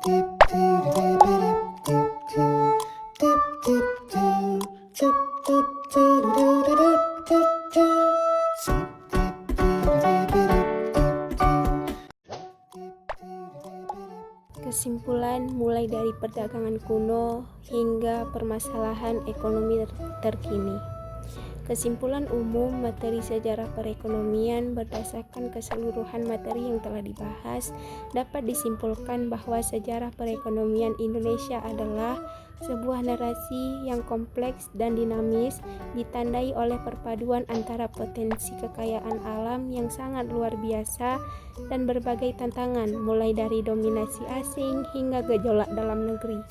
Kesimpulan mulai dari perdagangan kuno hingga permasalahan ekonomi terkini. Kesimpulan umum materi sejarah perekonomian berdasarkan keseluruhan materi yang telah dibahas dapat disimpulkan bahwa sejarah perekonomian Indonesia adalah sebuah narasi yang kompleks dan dinamis, ditandai oleh perpaduan antara potensi kekayaan alam yang sangat luar biasa dan berbagai tantangan, mulai dari dominasi asing hingga gejolak dalam negeri.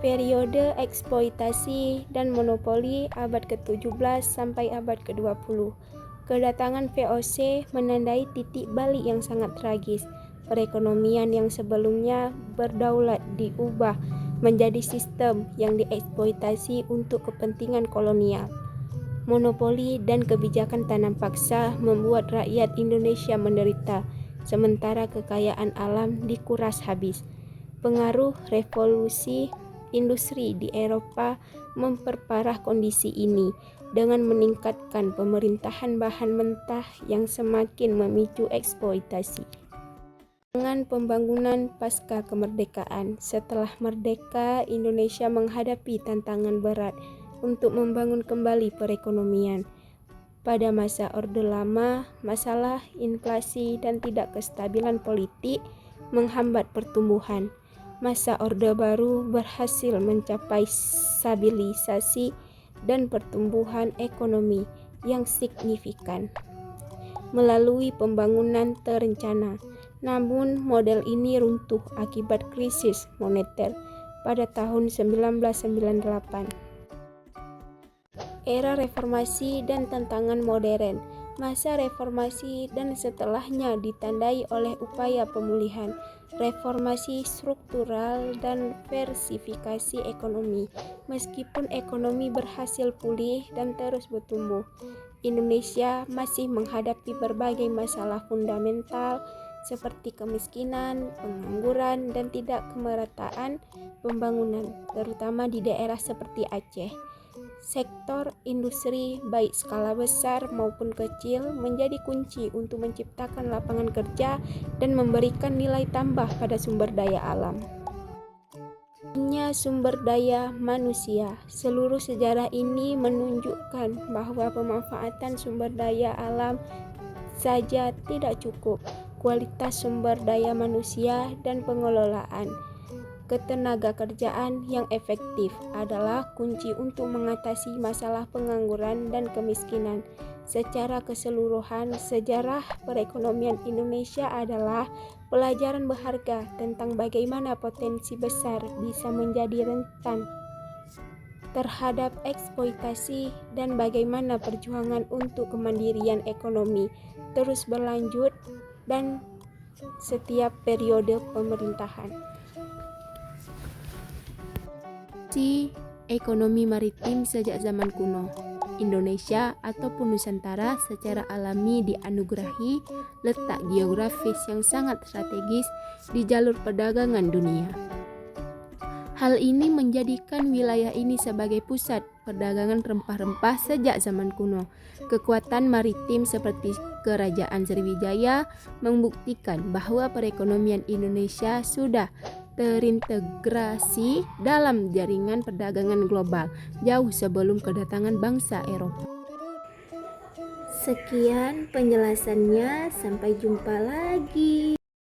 Periode eksploitasi dan monopoli abad ke-17 sampai abad ke-20. Kedatangan VOC menandai titik balik yang sangat tragis. Perekonomian yang sebelumnya berdaulat diubah menjadi sistem yang dieksploitasi untuk kepentingan kolonial. Monopoli dan kebijakan tanam paksa membuat rakyat Indonesia menderita, sementara kekayaan alam dikuras habis. Pengaruh revolusi industri di Eropa memperparah kondisi ini dengan meningkatkan pemerintahan bahan mentah yang semakin memicu eksploitasi. Dengan pembangunan pasca kemerdekaan, setelah merdeka, Indonesia menghadapi tantangan berat untuk membangun kembali perekonomian. Pada masa Orde Lama, masalah inflasi dan tidak kestabilan politik menghambat pertumbuhan. Masa Orde Baru berhasil mencapai stabilisasi dan pertumbuhan ekonomi yang signifikan melalui pembangunan terencana. Namun model ini runtuh akibat krisis moneter pada tahun 1998. Era reformasi dan tantangan modern. Masa reformasi dan setelahnya ditandai oleh upaya pemulihan, reformasi struktural dan diversifikasi ekonomi. Meskipun ekonomi berhasil pulih dan terus bertumbuh, Indonesia masih menghadapi berbagai masalah fundamental seperti kemiskinan, pengangguran, dan tidak kemerataan pembangunan, terutama di daerah seperti Aceh. Sektor industri baik skala besar maupun kecil menjadi kunci untuk menciptakan lapangan kerja dan memberikan nilai tambah pada sumber daya alam. Minimnya sumber daya manusia. Seluruh sejarah ini menunjukkan bahwa pemanfaatan sumber daya alam saja tidak cukup. Kualitas sumber daya manusia dan pengelolaan ketenagakerjaan yang efektif adalah kunci untuk mengatasi masalah pengangguran dan kemiskinan. Secara keseluruhan, sejarah perekonomian Indonesia adalah pelajaran berharga tentang bagaimana potensi besar bisa menjadi rentan terhadap eksploitasi dan bagaimana perjuangan untuk kemandirian ekonomi terus berlanjut dan setiap periode pemerintahan. Ekonomi maritim sejak zaman kuno. Indonesia ataupun Nusantara secara alami dianugerahi letak geografis yang sangat strategis di jalur perdagangan dunia. Hal ini menjadikan wilayah ini sebagai pusat perdagangan rempah-rempah sejak zaman kuno. Kekuatan maritim seperti Kerajaan Sriwijaya membuktikan bahwa perekonomian Indonesia sudah terintegrasi dalam jaringan perdagangan global jauh sebelum kedatangan bangsa Eropa. Sekian penjelasannya, sampai jumpa lagi.